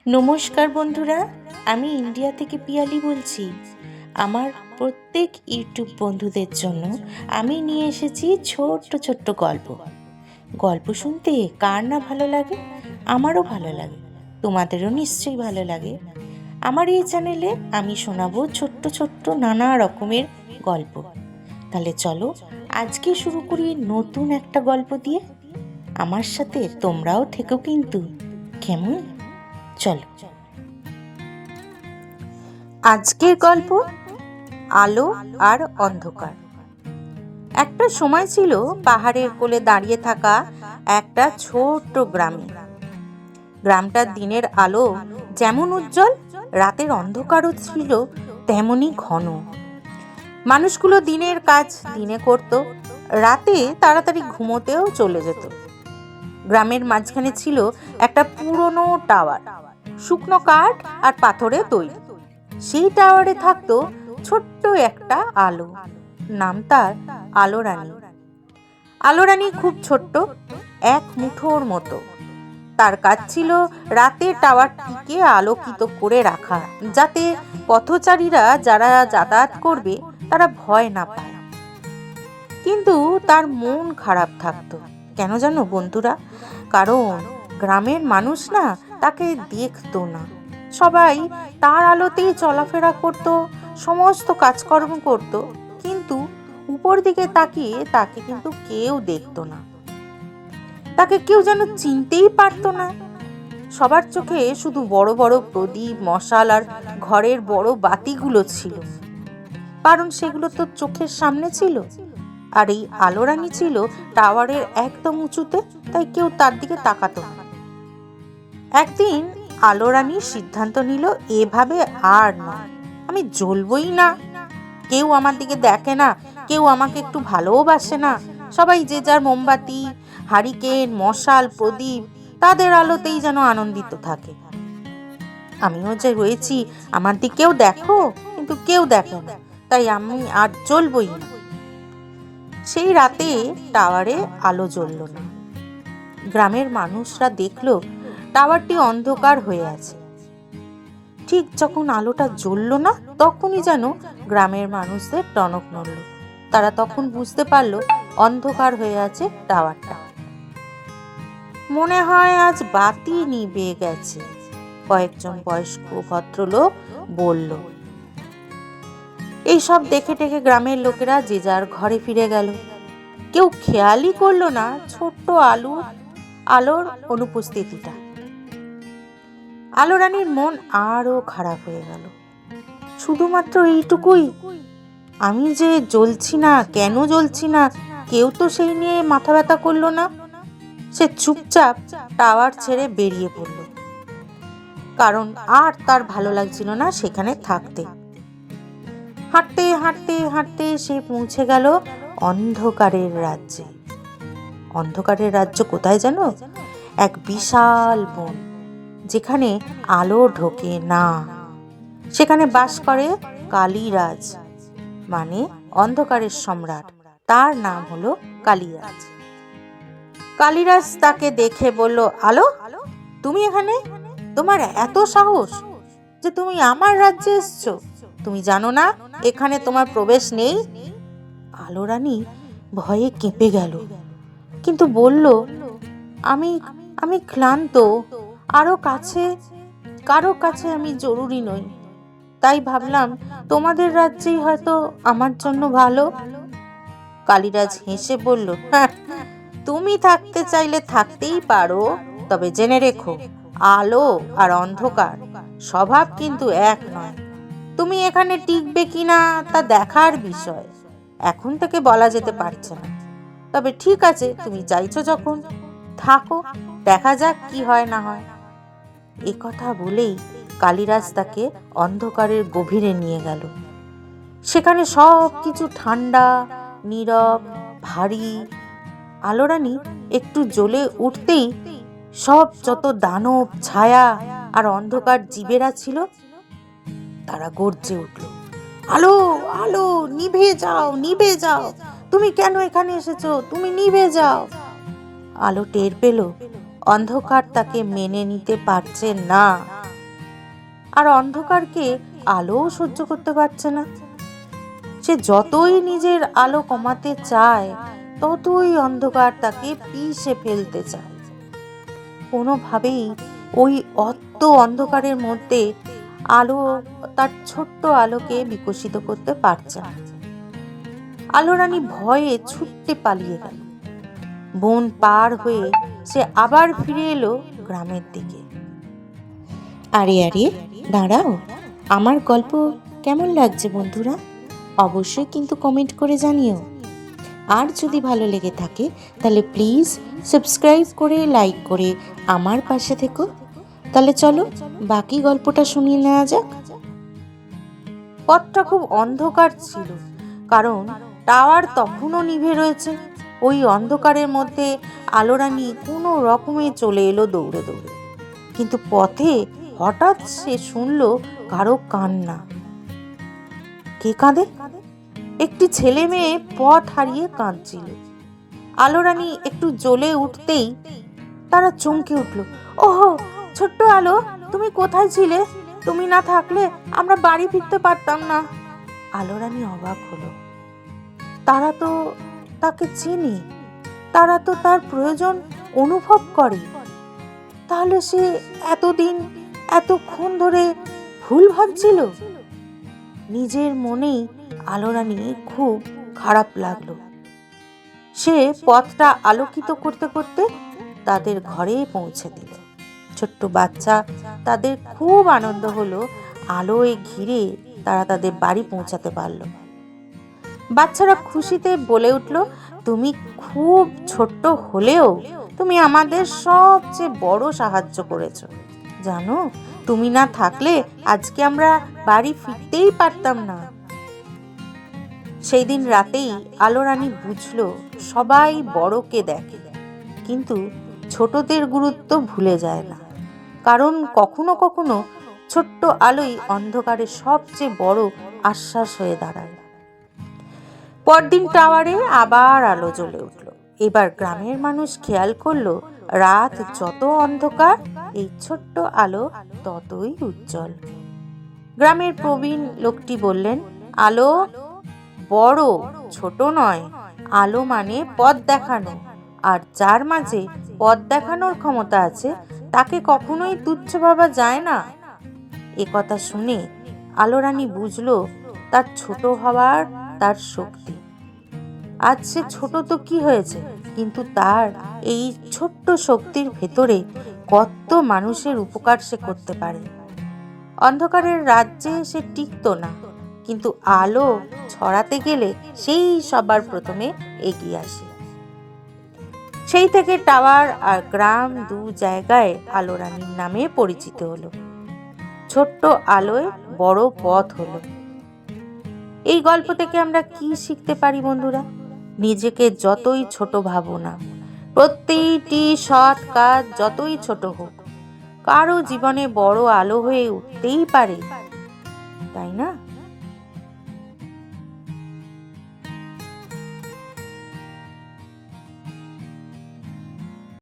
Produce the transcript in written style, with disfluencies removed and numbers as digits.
নমস্কার বন্ধুরা, আমি ইন্ডিয়া থেকে পিয়ালি বলছি। আমার প্রত্যেক ইউটিউব বন্ধুদের জন্য আমি নিয়ে এসেছি ছোট্ট ছোট্ট গল্প। গল্প শুনতে কার না ভালো লাগে? আমারও ভালো লাগে, তোমাদেরও নিশ্চয়ই ভালো লাগে। আমার এই চ্যানেলে আমি শোনাবো ছোট্ট ছোট্ট নানা রকমের গল্প। তাহলে চলো আজকে শুরু করি নতুন একটা গল্প দিয়ে। আমার সাথে তোমরাও থেকো কিন্তু, কেমন? চলো। আজকের গল্প আলো আর অন্ধকার। একটা সময় ছিল পাহাড়ের কোলে দাঁড়িয়ে থাকা একটা ছোট্ট গ্রামে। গ্রামটার দিনের আলো যেমন উজ্জ্বল, রাতের অন্ধকারও ছিল তেমনি ঘন। মানুষগুলো দিনের কাজ দিনে করত, রাতে তাড়াতাড়ি ঘুমোতেও চলে যেত। গ্রামের মাঝখানে ছিল একটা পুরনো টাওয়ার, শুকনো কাঠ আর পাথরে তৈরি। সেই টাওয়ারে থাকতো ছোট্ট একটা আলো, নাম তার আলো রানী। আলো রানী খুব ছোট্ট, এক মুঠোর মতো। তার কাজ ছিল রাতে টাওয়ারটিকে আলোকিত করে রাখা, যাতে পথচারীরা যারা যাতায়াত করবে তারা ভয় না পায়। কিন্তু তার মন খারাপ থাকতো। কেন জানো বন্ধুরা? কারণ গ্রামের মানুষ না তাকে দেখতো না। সবাই তার আলোতেই চলাফেরা করত, সমস্ত কাজকর্ম করত, কিন্তু উপর দিকে তাকিয়ে তাকে কিন্তু কেউ দেখতো না। তাকে কেউ যেন চিনতেই পারতো না। সবার চোখে শুধু বড় বড় প্রদীপ, মশাল আর ঘরের বড় বাতিগুলো ছিল, কারণ সেগুলো তো চোখের সামনে ছিল। আর এই আলো রানী ছিল টাওয়ারের একদম উঁচুতে, তাই কেউ তার দিকে তাকাতো না। একদিন আলো রানী সিদ্ধান্ত নিল, এভাবে আর নয়, আমি জ্বলবই না। কেউ আমার দিকে দেখে না, কেউ আমাকে একটু ভালোবাসে না। সবাই যে যার মোমবাতি, হারিকেন, মশাল, প্রদীপ তাদের আলোতেই যেন আনন্দিত থাকে। আমিও যে রয়েছি, আমার দিকেও দেখো, কিন্তু কেউ দেখে না, তাই আমি আর জ্বলবই না। সেই রাতে টাওয়ারে আলো জ্বলল না। গ্রামের মানুষরা দেখলো টাওয়ারটি অন্ধকার হয়ে আছে। ঠিক যখন আলোটা জ্বলল না, তখনই যেন গ্রামের মানুষদের টনক নড়ল। তারা তখন বুঝতে পারলো অন্ধকার হয়ে আছে টাওয়ারটা। মনে হয় আজ বাতি নিভে গেছে, কয়েকজন বয়স্ক ভদ্রলোক বলল। এইসব দেখে টেকে গ্রামের লোকেরা যে যার ঘরে ফিরে গেল। কেউ খেয়ালই করলো না ছোট্ট আলোর অনুপস্থিতিটা। আলো রানীর মন আরো খারাপ হয়ে গেল। শুধুমাত্র এইটুকুই, আমি যে জ্বলছি না, কেন জ্বলছি না, কেউ তো সেই নিয়ে মাথা ব্যথা করলো না। সে চুপচাপ টাওয়ার ছেড়ে বেরিয়ে পড়ল, কারণ আর তার ভালো লাগছিল না সেখানে থাকতে। হাঁটতে হাঁটতে হাঁটতে সে পৌঁছে গেল অন্ধকারের রাজ্যে। অন্ধকারের রাজ্য কোথায় জানো? এক বিশাল বন, যেখানে আলো ঢোকে না। সেখানে বাস করে কালীরাজ, মানে অন্ধকারের সম্রাট। তার নাম হলো কালীরাজ। কালীরাজ তাকে দেখে বলল, আলো, তুমি এখানে? তোমার এত সাহস যে তুমি আমার রাজ্যে এসছো? তুমি জানো না এখানে তোমার প্রবেশ নেই? আলো রানী ভয়ে কেঁপে গেল, কিন্তু বলল, আমি আমি ক্লান্ত, কারো কাছে আমি জরুরি নই। তাই ভাবলাম তোমাদের রাজ্যেই হয়তো আমার জন্য ভালো। কালীরাজ হেসে বলল, হ্যাঁ, তুমি থাকতে চাইলে থাকতেই পারো, তবে জেনে রেখো, আলো আর অন্ধকার স্বভাব কিন্তু এক নয়। তুমি এখানে টিকবে কিনা তা দেখার বিষয়, এখন থেকে বলা যেতে পারছে না। তবে ঠিক আছে, তুমি চাইছো যখন, থাকো, দেখা যাক কি হয় না হয়। এ কথা বলেই কালীরাজ তাকে অন্ধকারের গভীরে নিয়ে গেল। সেখানে সব কিছু ঠান্ডা, নীরব, ভারী। আলো রানী একটু জ্বলে উঠতেই সব যত দানব, ছায়া আর অন্ধকার জীবেরা ছিল তারা গর্জে উঠল, আলো, আলো, নিভে যাও, নিভে যাও, তুমি কেন এখানে এসেছো, তুমি নিভে যাও। আলো টের পেল অন্ধকার তাকে মেনে নিতে পারছে না, আর অন্ধকারকে আলোও সহ্য করতে পারছে না। সে যতই নিজের আলো কমাতে চায়, ততই অন্ধকার তাকে পিষে ফেলতে চায়। কোনোভাবেই ওই অত অন্ধকারের মধ্যে আলো তার ছোট্ট আলোকে বিকশিত করতে পারছে না। আলো রানী ভয়ে ছুটতে পালিয়ে গেল। বন পার হয়ে সে আবার ফিরে এলো গ্রামের দিকে। আরে আরে, দাঁড়াও, আমার গল্প কেমন লাগছে বন্ধুরা? অবশ্যই কিন্তু কমেন্ট করে জানিও। আর যদি ভালো লেগে থাকে তাহলে প্লিজ সাবস্ক্রাইব করে লাইক করে আমার পাশে থেকো। তাহলে চলো বাকি গল্পটা শুনিয়ে নেওয়া যাক। পথটা খুব অন্ধকার ছিল, কারণ টাওয়ার তখনও নিভে রয়েছে। ওই অন্ধকারের মধ্যে আলো রানী কোনো রকমে চলে এলো দৌড়ে দৌড়ে। কিন্তু পথে হঠাৎ সে শুনল কারো কান্না। কে কাঁদে? একটি ছেলে মেয়ে পথ হারিয়ে কাঁদছিল। আলো রানী একটু জ্বলে উঠতেই তারা চমকে উঠল। ওহো, ছোট্ট আলো, তুমি কোথায় ছিলে? তুমি না থাকলে আমরা বাড়ি ফিরতে পারতাম না। আলো রানী অবাক হলো। তারা তো তাকে চেনে, তারা তো তার প্রয়োজন অনুভব করে। তাহলে সে এতক্ষণ ধরে ভুল ভাবছিল? নিজের মনেই আলো রানী খুব খারাপ লাগলো। সে পথটা আলোকিত করতে করতে তাদের ঘরে পৌঁছে দিল। ছোট্ট বাচ্চা তাদের খুব আনন্দ হলো। আলোয় ঘিরে তারা তাদের বাড়ি পৌঁছাতে পারলো। বাচ্চারা খুশিতে বলে উঠল, তুমি খুব ছোট্ট হলেও তুমি আমাদের সবচেয়ে বড় সাহায্য করেছো। জানো, তুমি না থাকলে আজকে আমরা বাড়ি ফিরতেই পারতাম না। সেই দিন রাতেই আলো রানী বুঝলো সবাই বড়কে দেখে, কিন্তু ছোটদের গুরুত্ব ভুলে যায় না। কারণ কখনো কখনো ছোট্ট আলোই অন্ধকারের সবচেয়ে বড় আশ্বাস হয়ে দাঁড়ায়। পরদিন টাওয়ারে আবার আলো জ্বলে উঠল। এবার গ্রামের মানুষ খেয়াল করলো, রাত যত অন্ধকার এই ছোট্ট আলো ততই উজ্জ্বল। গ্রামের প্রবীণ লোকটি বললেন, আলো বড় ছোট নয়, আলো মানে পথ দেখানো। আর যার মাঝে পথ দেখানোর ক্ষমতা আছে তাকে কখনোই তুচ্ছ ভাবা যায় না। এ কথা শুনে আলো রানী বুঝলো তার ছোট হওয়ার তার শক্তি। আজ সে ছোট তো কি হয়েছে, কিন্তু তার এই ছোট্ট শক্তির ভেতরে কত মানুষের উপকার সে করতে পারে। অন্ধকারের রাজ্যে সে টিকতো না, কিন্তু আলো ছড়াতে গেলে সেই সবার প্রথমে এগিয়ে আসে। সেই থেকে টাওয়ার আর গ্রাম দু জায়গায় আলো রানীর নামে পরিচিত হলো। ছোট্ট আলোয় বড় পথ হলো। এই গল্প থেকে আমরা কি শিখতে পারি বন্ধুরা? নিজেকে যতই ছোট ভাবো না, প্রত্যেকটি সৎ কাজ যতই ছোট হোক, কারো জীবনে বড় আলো হয়ে উঠতেই পারে, তাই না?